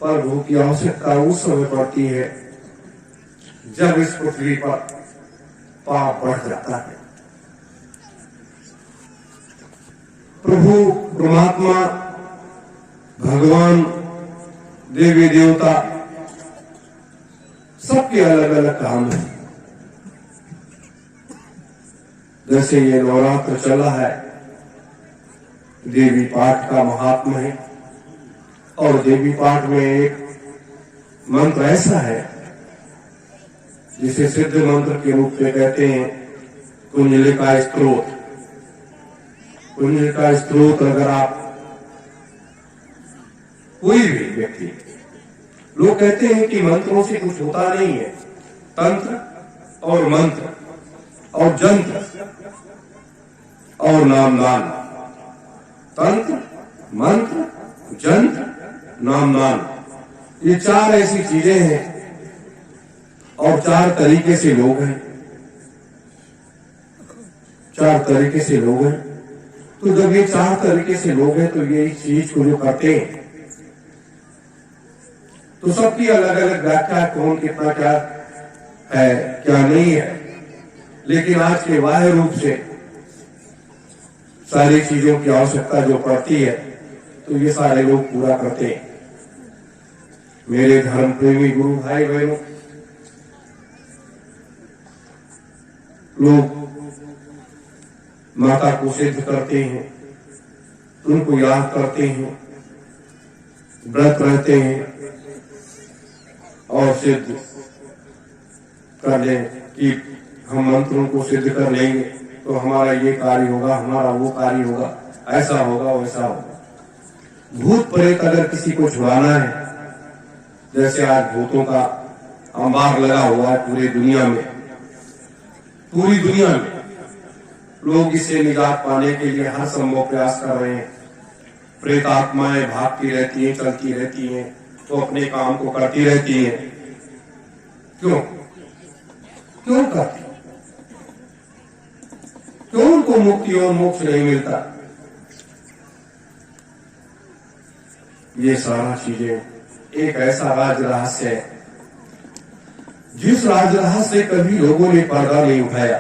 प्रभु की आवश्यकता उस समय पड़ती है जब इस पृथ्वी पर पाप बढ़ जाता है। प्रभु परमात्मा, भगवान, देवी देवता सबके अलग अलग काम है। जैसे ये नवरात्र चला है, देवी पाठ का महात्मा है, और देवी पाठ में एक मंत्र ऐसा है जिसे सिद्ध मंत्र के रूप में कहते हैं कुंडलिका स्त्रोत। कुंडलिका स्त्रोत अगर आप कोई भी व्यक्ति, लोग कहते हैं कि मंत्रों से कुछ होता नहीं है, तंत्र और मंत्र और जंत्र और नामदान, तंत्र, मंत्र, जंत्र, नामदान, ये चार ऐसी चीजें हैं और चार तरीके से लोग हैं। चार तरीके से लोग हैं। तो जब ये चार तरीके से लोग हैं तो ये इस चीज को जो करते हैं तो सबकी अलग अलग व्याख्या, कौन कितना क्या है क्या नहीं है, लेकिन आज के बाह्य रूप से सारी चीजों की आवश्यकता जो पड़ती है तो ये सारे लोग पूरा करते हैं। मेरे धर्म प्रेमी गुरु भाई बहनों, लोग माता को सिद्ध करते हैं, उनको याद करते हैं, व्रत रहते हैं और सिद्ध कर ले कि हम मंत्रों को सिद्ध कर लेंगे तो हमारा ये कार्य होगा, हमारा वो कार्य होगा, ऐसा होगा वैसा होगा। भूत प्रेत अगर किसी को छुड़ाना है, जैसे आज भूतों का अंबार लगा हुआ है पूरी दुनिया में, पूरी दुनिया में लोग इससे निजात पाने के लिए हर संभव प्रयास कर रहे हैं। प्रेत आत्माएं भागती रहती हैं, चलती रहती हैं, तो अपने काम को करती रहती हैं। क्यों क्यों करती? क्यों उनको मुक्ति और मोक्ष नहीं मिलता? ये सारा चीजें एक ऐसा राज रहस्य है जिस राज रहस्य से कभी लोगों ने पर्दा नहीं उठाया।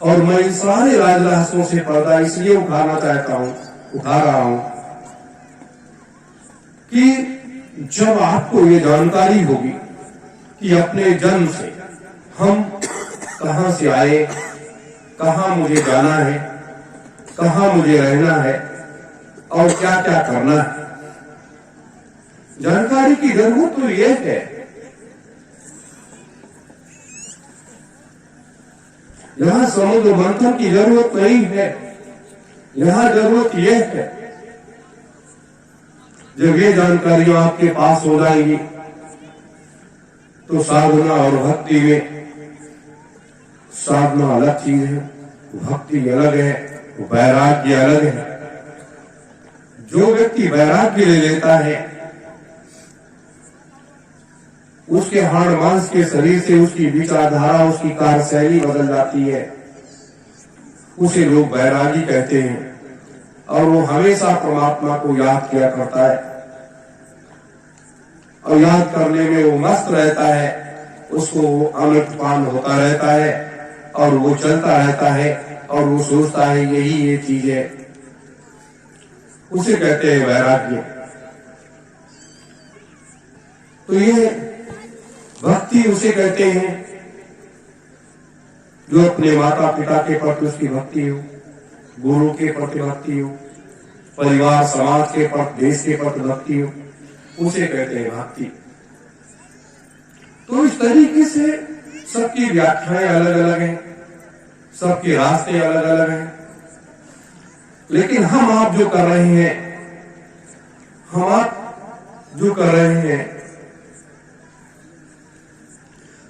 और मैं इन सारे राज रहस्यों से पर्दा इसलिए उठाना चाहता हूं, उठा रहा हूं कि जब आपको ये जानकारी होगी कि अपने जन्म से हम कहां से आए, कहां मुझे जाना है, कहां मुझे रहना है और क्या क्या करना है, जानकारी की जरूरत तो यह है। यहां समुद्र मंथन की जरूरत नहीं है, यहां जरूरत यह है जब ये जानकारियां आपके पास हो जाएंगी तो साधना और भक्ति में, साधना अलग चीज है, भक्ति अलग है, वैराग्य अलग है। जो व्यक्ति वैराग्य ले लेता है उसके हाड़ मांस के शरीर से उसकी विचारधारा, उसकी कार्यशैली बदल जाती है। उसे लोग वैरागी कहते हैं और वो हमेशा परमात्मा को याद किया करता है और याद करने में वो मस्त रहता है, उसको अमृतपान होता रहता है और वो चलता रहता है और वो सोचता है यही ये चीज है। उसे कहते हैं वैराग्य। तो ये भक्ति उसे कहते हैं जो अपने माता पिता के प्रति उसकी भक्ति हो, गुरु के प्रति भक्ति हो, परिवार समाज के प्रति, देश के प्रति भक्ति हो, उसे कहते हैं भक्ति। तो इस तरीके से सबकी व्याख्याएं अलग अलग हैं, सबके रास्ते अलग अलग हैं, लेकिन हम आप जो कर रहे हैं, हम आप जो कर रहे हैं,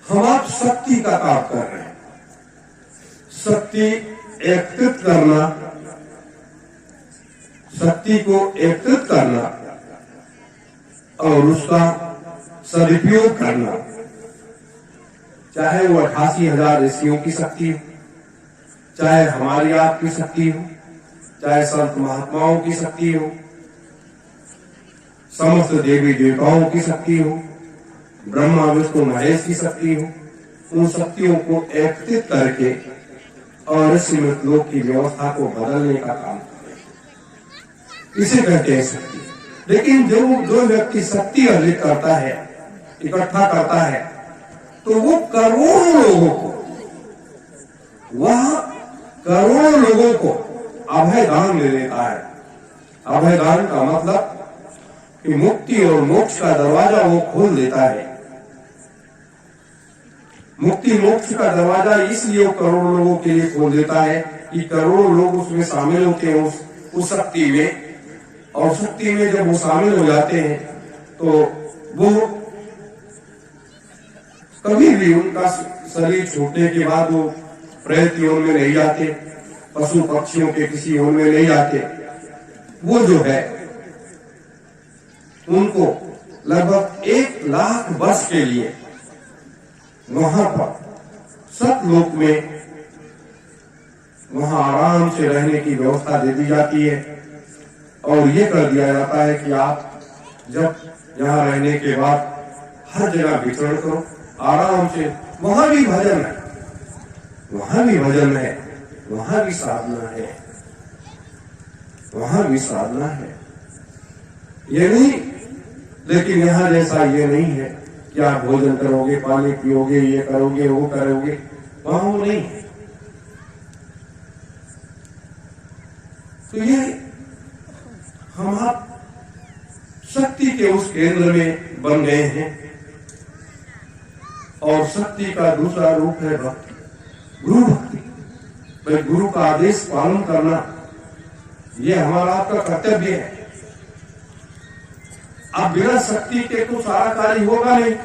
हम आप शक्ति का काम कर रहे हैं। शक्ति एकत्रित करना, शक्ति को एकत्रित करना और उसका सदुपयोग करना, चाहे वो 88,000 ऋषियों की शक्ति हो, चाहे हमारी आपकी शक्ति हो, चाहे संत महात्माओं की शक्ति हो, समस्त देवी देवताओं की शक्ति हो, ब्रह्मा विष्णु महेश की शक्ति हो, उन शक्तियों को एकत्रित करके और सीमित लोक की व्यवस्था को बदलने का काम करे, इसे कहते हैं शक्ति। लेकिन जो व्यक्ति शक्ति अर्जित करता है, इकट्ठा करता है, तो वो करोड़ों लोगों को अभय दान दे देता है। अभय दान का मतलब कि मुक्ति और मोक्ष का दरवाजा वो खोल देता है। मुक्ति मोक्ष का दरवाजा इसलिए करोड़ों लोगों के लिए खोल देता है कि करोड़ों लोग उसमें शामिल होते हैं, उस शक्ति में। और शक्ति में जब वो शामिल हो जाते हैं तो वो कभी भी उनका शरीर छूटने के बाद वो प्रेत योन में नहीं जाते, पशु पक्षियों के किसी योन में नहीं जाते। वो जो है उनको लगभग 1,00,000 वर्ष के लिए वहां पर सतलोक में वहां आराम से रहने की व्यवस्था दे दी जाती है। और ये कर दिया जाता है कि आप जब यहाँ रहने के बाद हर जगह विचरण करो आराम से। वहां भी भजन है, वहां भी भजन है, वहां भी साधना है, वहां भी साधना है। ये नहीं, लेकिन यहाँ जैसा ये नहीं है कि आप भोजन करोगे, पानी पियोगे, ये करोगे, वो करोगे, वहां वो नहीं है। तो ये हम आप शक्ति के उस केंद्र में बन गए हैं। और शक्ति का दूसरा रूप है भक्ति, गुरु भक्ति। भाई गुरु का आदेश पालन करना ये हमारा आपका कर्तव्य है। अब बिना शक्ति के तो सारा कार्य होगा नहीं,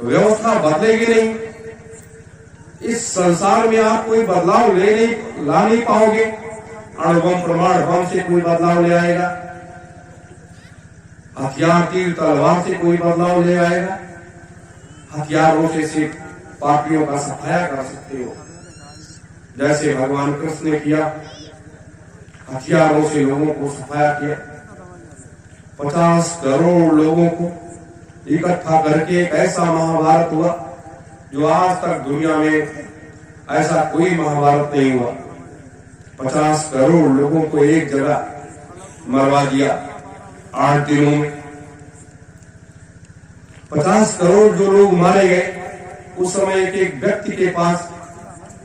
व्यवस्था बदलेगी नहीं। इस संसार में आप कोई बदलाव ला नहीं पाओगे। अणुबम प्रमाण बम से कोई बदलाव ले आएगा, हथियार तीर तलवार से कोई बदलाव ले आएगा। हथियारों से सिर्फ पापियों का सफाया कर सकते हो, जैसे भगवान कृष्ण ने किया, हथियारों से लोगों को सफाया किया। 50 करोड़ लोगों को इकट्ठा करके एक ऐसा महाभारत हुआ जो आज तक दुनिया में ऐसा कोई महाभारत नहीं हुआ। 50 करोड़ लोगों को एक जगह मरवा दिया 8 दिनों में। 50 करोड़ जो लोग मारे गए, उस समय एक व्यक्ति के पास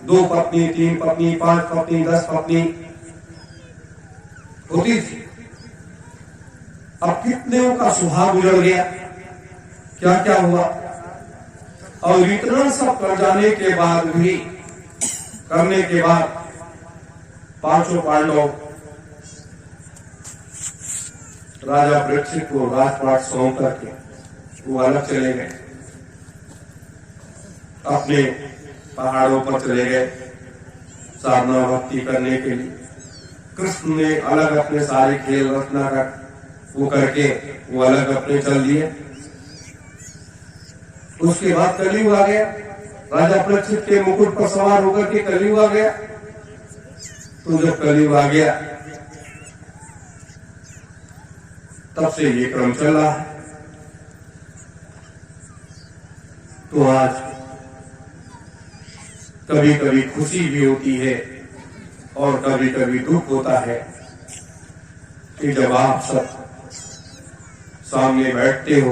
2 पत्नी, 3 पत्नी, 5 पत्नी, 10 पत्नी होती थी। अब कितने का सुहाग उजड़ गया, क्या क्या हुआ। और इतना सब कर जाने के बाद भी, करने के बाद 5 पांडव राजा परीक्षित को राजपाट सौंप करके वो अलग चले गए, अपने पहाड़ों पर चले गए साधना भक्ति करने के लिए। कृष्ण ने अलग अपने सारे खेल रचना का वो करके वो अलग अपने चल दिए। उसके बाद कलयुग आ गया, राजा परीक्षित के मुकुट पर सवार होकर के कलयुग आ गया। तो जब कलयुग आ गया तब से ये क्रम चल रहा है। तो आज कभी कभी खुशी भी होती है और कभी कभी दुख होता है कि जब आप सब सामने बैठते हो,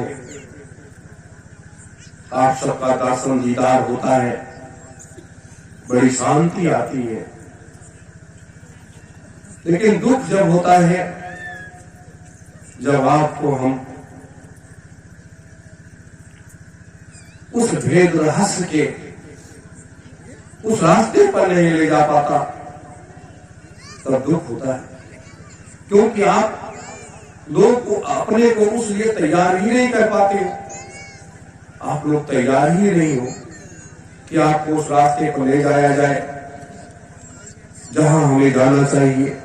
आप सबका दर्शन दीदार होता है, बड़ी शांति आती है। लेकिन दुख जब होता है जब आपको हम उस भेद रहस्य के उस रास्ते पर नहीं ले जा पाता, तब दुख होता है। क्योंकि आप लोग को अपने को उस लिए तैयार ही नहीं कर पाते हो। आप लोग तैयार ही नहीं हो कि आपको उस रास्ते पर ले जाया जाए जहां हमें जाना चाहिए,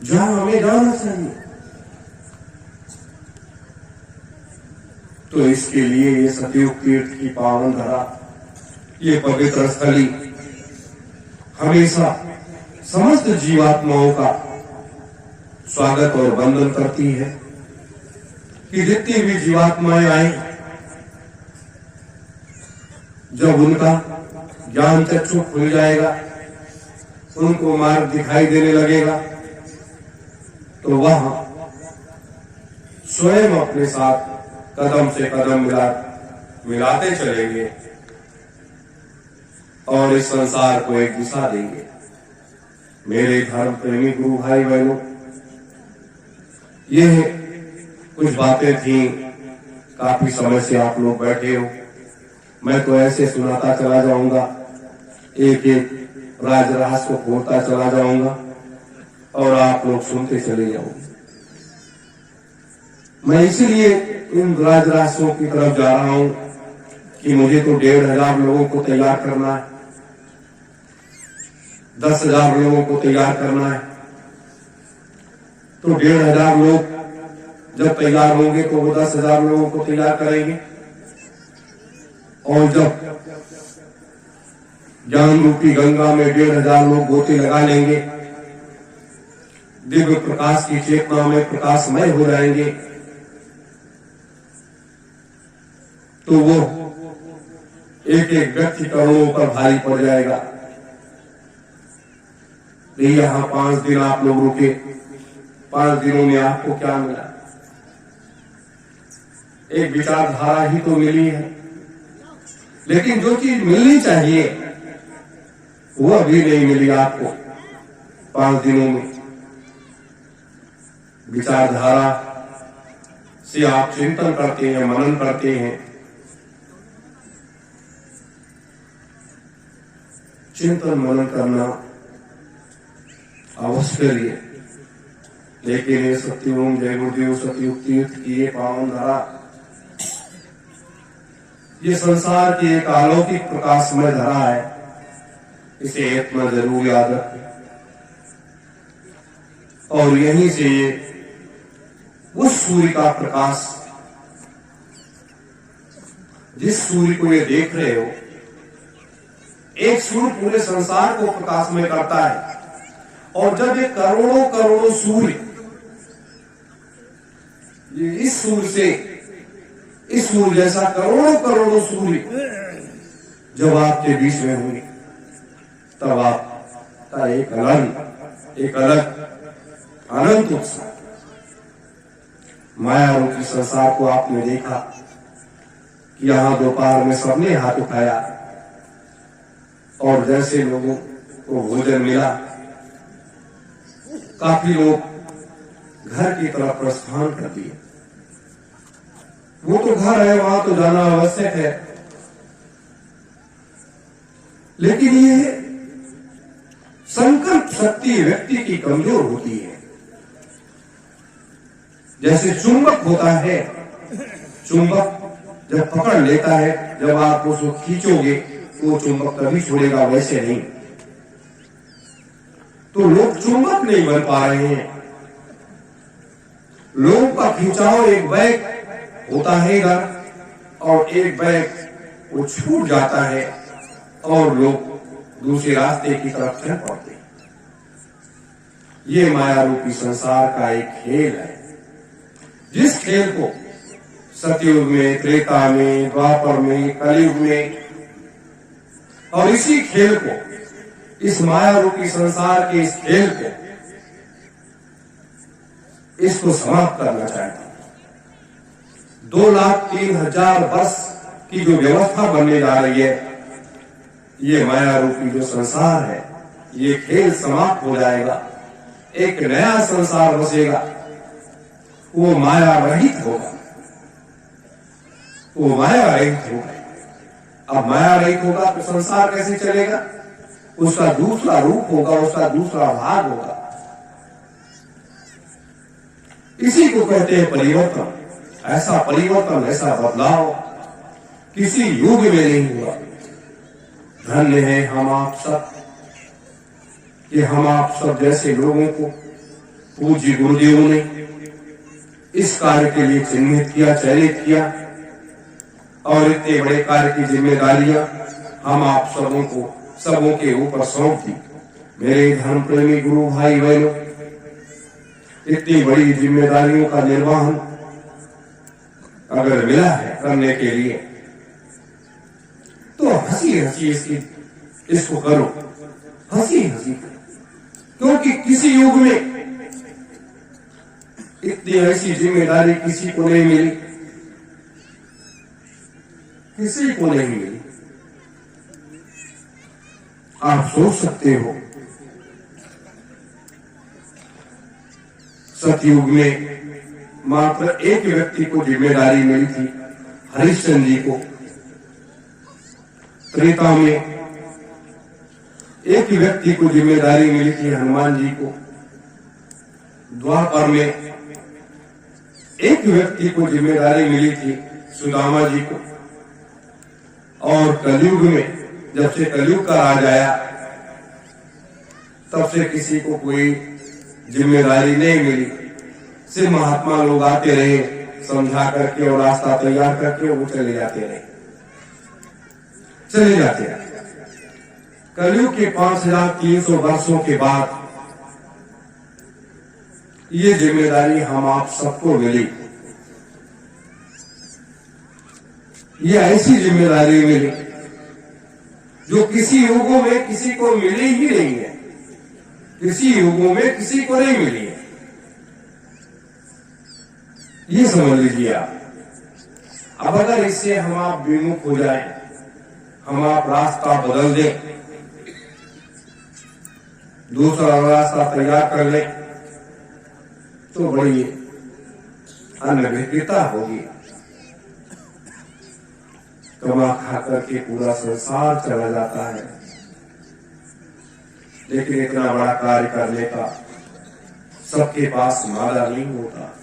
जहां हमें जाना चाहिए। तो इसके लिए ये सतयुग तीर्थ की पावन धरा, ये पवित्र स्थली हमेशा समस्त जीवात्माओं का स्वागत और वंदन करती है कि जितनी भी जीवात्माएं आए, जब उनका ज्ञान चक्षु खुल जाएगा, उनको मार्ग दिखाई देने लगेगा, तो वह स्वयं अपने साथ कदम से कदम मिलाते चलेंगे और इस संसार को एक दिशा देंगे। मेरे धर्म प्रेमी गुरु भाई बहनों, ये कुछ बातें थी। काफी समय से आप लोग बैठे हो, मैं तो ऐसे सुनाता चला जाऊंगा, एक एक राज रहस्य को खोलता चला जाऊंगा और आप लोग सुनते चले जाओगे। मैं इसीलिए इन राज रहस्यों की तरफ जा रहा हूं कि मुझे तो 1500 लोगों को तैयार करना है, 10,000 लोगों को तैयार करना है। तो 1500 लोग जब तैयार होंगे तो वो 10,000 लोगों को तैयार करेंगे, और जब ज्ञान रूपी गंगा में 1500 लोग गोते लगा लेंगे, दिव्य प्रकाश की चेतना में प्रकाशमय हो जाएंगे, तो वो एक एक व्यक्ति करोड़ों पर भारी पड़ जाएगा। यहाँ 5 दिन आप लोग रुके, 5 दिनों में आपको क्या मिला? एक विचारधारा ही तो मिली है, लेकिन जो चीज मिलनी चाहिए वो अभी नहीं मिली आपको 5 दिनों में। विचारधारा से आप चिंतन करते हैं, मनन करते हैं, चिंतन मनन करना अवश्य करिए, लेकिन ये सत्यम जय गुरुदेव सतयुक्ति किए पावन धरा, ये संसार की एक अलौकिक प्रकाशमय धरा है, इसे इतना जरूर याद रखें। और यहीं से ये उस सूर्य का प्रकाश, जिस सूर्य को ये देख रहे हो, एक सूर्य पूरे संसार को प्रकाशमय करता है, और जब ये करोड़ों करोड़ों सूर्य इस सूर्य से, इस सूर्य जैसा करोड़ों करोड़ों सूर्य जब आपके बीच में होंगे, तब आपका एक अलग अनंत उत्साह। माया रूपी संसार को आपने देखा कि यहां दोपहर में सबने हाथ उठाया और जैसे लोगों को भोजन मिला, काफी लोग घर की तरफ प्रस्थान कर दिए। वो तो घर है, वहां तो जाना आवश्यक है, लेकिन ये संकल्प शक्ति व्यक्ति की कमजोर होती है। जैसे चुंबक होता है, चुंबक जब पकड़ लेता है, जब आप उसको खींचोगे तो वो चुंबक कभी छोड़ेगा, वैसे नहीं। तो लोग चुंबक नहीं बन पा रहे हैं। लोगों का खिंचाव एक बैग होता है इधर, और एक बैग वो छूट जाता है और लोग दूसरे रास्ते की तरफ चल पड़ते हैं। ये माया रूपी संसार का एक खेल है, जिस खेल को सतयुग में, त्रेता में, द्वापर में, कलयुग में, और इसी खेल को, इस माया रूपी संसार के इस खेल को, इसको समाप्त करना चाहता हूं। 2,03,000 वर्ष की जो व्यवस्था बनने जा रही है, ये माया रूपी जो संसार है, ये खेल समाप्त हो जाएगा, एक नया संसार बसेगा, वो माया रहित होगा, वो माया रहित होगा। अब माया रहित होगा तो संसार कैसे चलेगा? उसका दूसरा रूप होगा, उसका दूसरा भाग होगा। इसी को कहते हैं परिवर्तन। ऐसा परिवर्तन, ऐसा बदलाव किसी युग में नहीं हुआ। धन्य है हम आप सब कि हम आप सब जैसे लोगों को पूज्य गुरुदेव ने इस कार्य के लिए चिन्हित किया, चयनित किया, और इतने बड़े कार्य की जिम्मेदारियां हम आप सबों के ऊपर सौंप दी। मेरे धर्म प्रेमी गुरु भाई बहनों, इतनी बड़ी जिम्मेदारियों का निर्वहन अगर मिला है करने के लिए, तो हंसी हंसी इसको करो, हंसी हंसी करो, क्योंकि किसी युग में इतनी ऐसी जिम्मेदारी किसी को नहीं मिली, किसी को नहीं मिली। आप सोच सकते हो, सतयुग में मात्र एक व्यक्ति को जिम्मेदारी मिली थी, हरिश्चंद्र जी को। त्रेता में एक व्यक्ति को जिम्मेदारी मिली थी, हनुमान जी को। द्वापर में एक व्यक्ति को जिम्मेदारी मिली थी, सुदामा जी को। और कलयुग में जब से कलयुग का राज आया, तब से किसी को कोई जिम्मेदारी नहीं मिली। सिर्फ महात्मा लोग आते रहे, समझा करके और रास्ता तैयार करके वो चले जाते रहे। कलयुग के 5300 वर्षों के बाद ये जिम्मेदारी हम आप सबको मिली। ये ऐसी जिम्मेदारी मिली जो किसी युगों में किसी को मिली ही नहीं है, किसी युगों में किसी को नहीं मिली है। ये समझ लीजिए आप। अब अगर इससे हम आप विमुख हो जाए, हम आप रास्ता बदल दें, दूसरा रास्ता तैयार कर ले, तो बड़ी अनभिज्ञता होगी। कमा खा करके पूरा संसार चला जाता है, लेकिन इतना बड़ा कार्य करने का सबके पास मादा नहीं होता,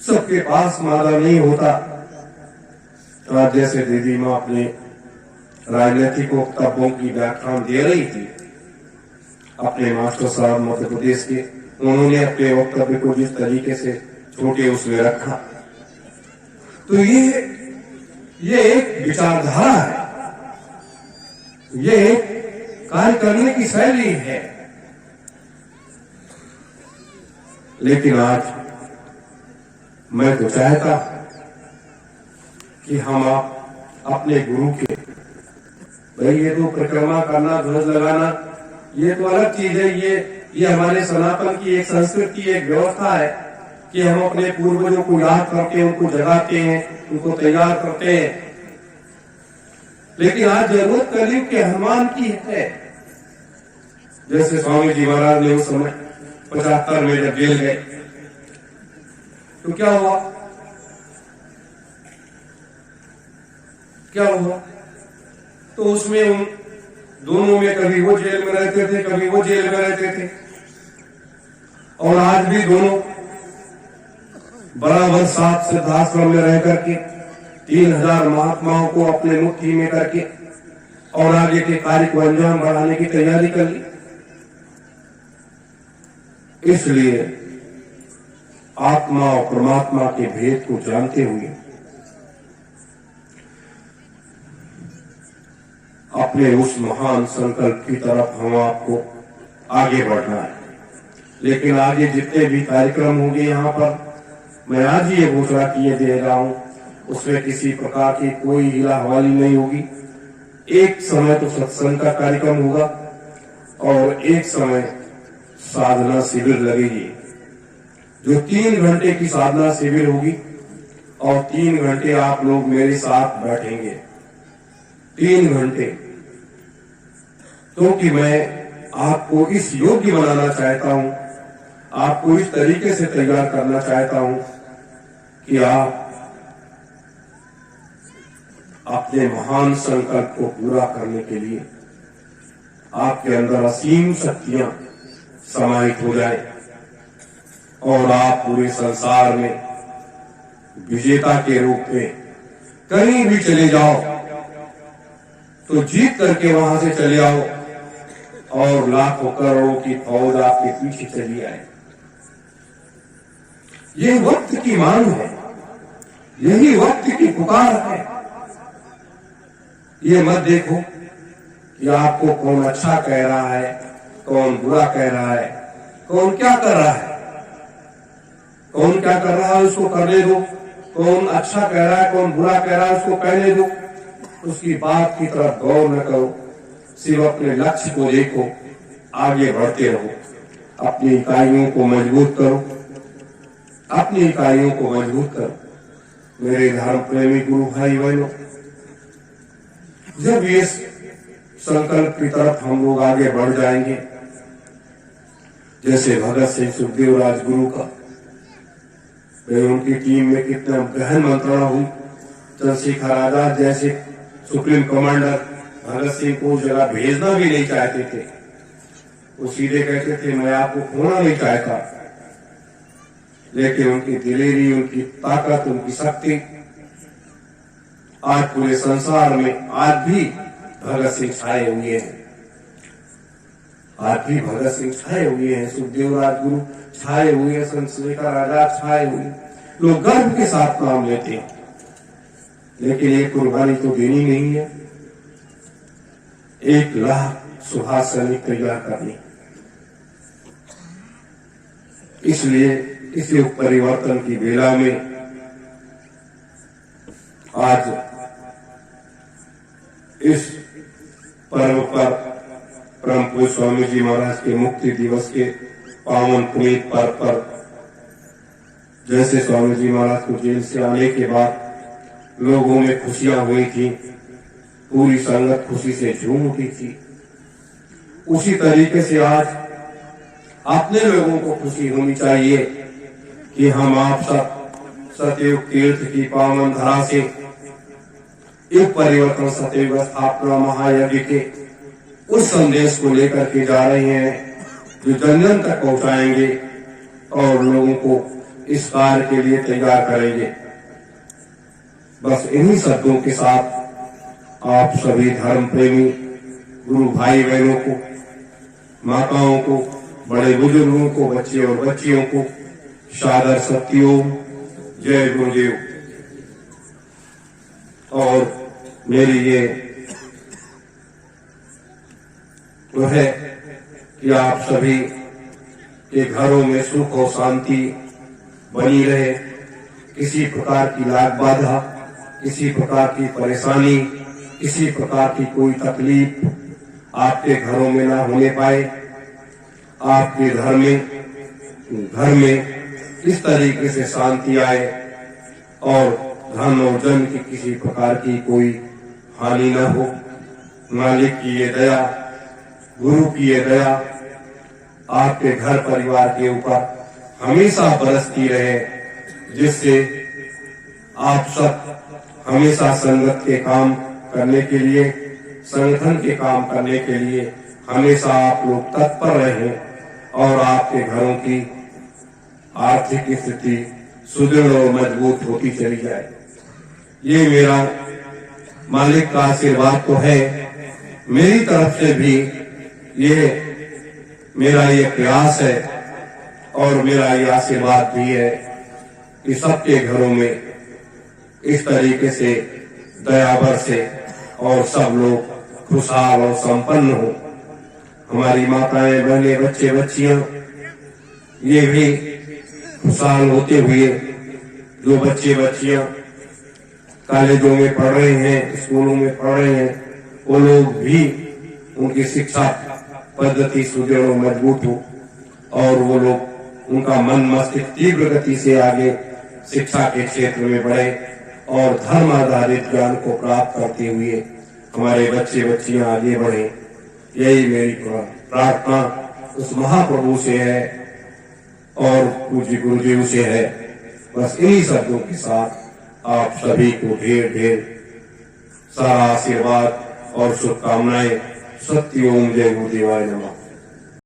सबके पास मादा नहीं होता। तो आज जैसे दीदी माँ अपने राजनीतिक वक्तव्यों की व्याख्यान दे रही थी, अपने मास्टर साहब मध्य प्रदेश के, उन्होंने अपने वक्तव्य को जिस तरीके से छोटे उसमें रखा, तो ये एक विचारधारा है, ये एक कार्य करने की शैली है। लेकिन आज मैं तो चाहता कि हम आप अपने गुरु के, भाई ये तो परिक्रमा करना, ध्वज लगाना, ये तो अलग चीज है। ये हमारे सनातन की एक संस्कृति, एक व्यवस्था है कि हम अपने पूर्वजों को याद करते हैं, उनको जगाते हैं, उनको तैयार करते हैं। लेकिन आज जरूरत कलयुग के हनुमान की है। जैसे स्वामी जी महाराज ने उस समय 75 में जब जेल गए, तो क्या हुआ, क्या हुआ? तो उसमें उन दोनों में कभी वो जेल में रहते थे, कभी वो जेल में रहते थे। और आज भी दोनों बराबर साथ सिद्धाश्रम में रह करके 3000 महात्माओं को अपने मुट्ठी में करके और आगे के कार्य को अंजाम बढ़ाने की तैयारी कर ली। इसलिए आत्मा और परमात्मा के भेद को जानते हुए अपने उस महान संकल्प की तरफ हम आपको आगे बढ़ना है। लेकिन आगे जितने भी कार्यक्रम होंगे यहाँ पर, मैं आज ही ये घोषणा किए दे रहा हूं, उसमें किसी प्रकार की कोई हिला हवाली नहीं होगी। एक समय तो सत्संग का कार्यक्रम होगा और एक समय साधना शिविर लगेगी, जो 3 घंटे की साधना शिविर होगी और 3 घंटे आप लोग मेरे साथ बैठेंगे। 3 घंटे, क्योंकि मैं आपको इस योग्य बनाना चाहता हूं, आपको इस तरीके से तैयार करना चाहता हूं कि आप अपने महान संकल्प को पूरा करने के लिए आपके अंदर असीम शक्तियां समाहित हो जाए और आप पूरे संसार में विजेता के रूप में कहीं भी चले जाओ तो जीत करके वहां से चले आओ और लाखों करोड़ों की फौज आपके पीछे चली आए। ये वक्त की मांग है, यही वक्त की पुकार है। ये मत देखो कि आपको कौन अच्छा कह रहा है, कौन बुरा कह रहा है, कौन क्या कर रहा है। कौन क्या कर रहा है उसको करने दो, कौन अच्छा कह रहा है कौन बुरा कह रहा है उसको कहने दो, उसकी बात की तरफ गौर न करो, सिर्फ अपने लक्ष्य को देखो, आगे बढ़ते रहो, अपनी इकाइयों को मजबूत करो, अपनी इकाइयों को मजबूत करो। मेरे धर्म प्रेमी गुरु भाई बहनों, जब ये संकल्प की तरफ हम लोग आगे बढ़ जाएंगे, जैसे भगत सिंह सुखदेव राजगुरु का उनकी टीम में कितना गहन मंत्रणा हुई, चंद्रशेखर आजाद जैसे सुप्रीम कमांडर भगत सिंह को जगह भेजना भी नहीं चाहते थे, वो सीधे कहते थे मैं आपको खोना नहीं चाहता, लेकिन उनकी दिलेरी, उनकी ताकत, उनकी शक्ति आज पूरे संसार में आज भी भगत सिंह छाए हुए हैं, आज भी भगत सिंह छाए हुए हैं, सुखदेव राजगुरु छाए हुए हैं, चंद्रशेखर आजाद छाए हुए, लोग गर्व के साथ नाम लेते हैं, लेकिन ये कुर्बानी तो देनी नहीं है, 1 लाख सुभाष सैनिक तैयार करनी। इसलिए इस युग परिवर्तन की बेला में आज इस पर्व पर परम पूज्य स्वामी जी महाराज के मुक्ति दिवस के पावन पुनीत पर्व पर जैसे स्वामी जी महाराज को जेल से आने के बाद लोगों में खुशियां हुई थी, पूरी संगत खुशी से झूम उठी थी, उसी तरीके से आज अपने लोगों को खुशी होनी चाहिए कि हम आप सब सतयुग तीर्थ की पावन धरा से युग परिवर्तन सतयुग स्थापना महायज्ञ के उस संदेश को लेकर के जा रहे हैं जो जन जन तक पहुंचाएंगे और लोगों को इस कार्य के लिए तैयार करेंगे। बस इन्हीं शब्दों के साथ आप सभी धर्म प्रेमी गुरु भाई बहनों को, माताओं को, बड़े बुजुर्गों को, बच्चे और बच्चियों को सादर सत्योम, जय गुरुदेव। और मेरी ये तो है कि आप सभी के घरों में सुख और शांति बनी रहे, किसी प्रकार की लाग बाधा, किसी प्रकार की परेशानी, किसी प्रकार की कोई तकलीफ आपके घरों में ना होने पाए, आपके घर में इस तरीके से शांति आए और धन और जन की किसी प्रकार की कोई हानि न हो। मालिक की ये दया, गुरु की ये दया आपके घर परिवार के ऊपर हमेशा बरसती रहे, जिससे आप सब हमेशा संगत के काम करने के लिए, संगठन के काम करने के लिए हमेशा आप लोग तत्पर रहें और आपके घरों की आर्थिक स्थिति सुदृढ़ और मजबूत होती चली जाए। ये मेरा मालिक का आशीर्वाद तो है, मेरी तरफ से भी ये मेरा ये प्रयास है और मेरा ये आशीर्वाद भी है कि सबके घरों में इस तरीके से दया बरसे और सब लोग खुशहाल और संपन्न हो। हमारी माताएं, बहनें, बच्चे, बच्चियां ये भी खुशहाल होते हुए, जो बच्चे बच्चियां कॉलेजों में पढ़ रहे हैं, स्कूलों में पढ़ रहे हैं, वो लोग भी उनकी शिक्षा पद्धति सुदृढ़ और मजबूत हो और वो लोग उनका मन मस्तिष्क तीव्र गति से आगे शिक्षा के क्षेत्र में बढ़े और धर्म आधारित ज्ञान को प्राप्त करते हुए हमारे बच्चे बच्चियां आगे बढ़े। यही मेरी प्रार्थना उस महाप्रभु से है और पूज्य गुरुदेव से है। बस इन्हीं शब्दों के साथ आप सभी को ढेर ढेर सारा आशीर्वाद और शुभकामनाएं। सत्य ओम, जय गुरुदेवाय नमः।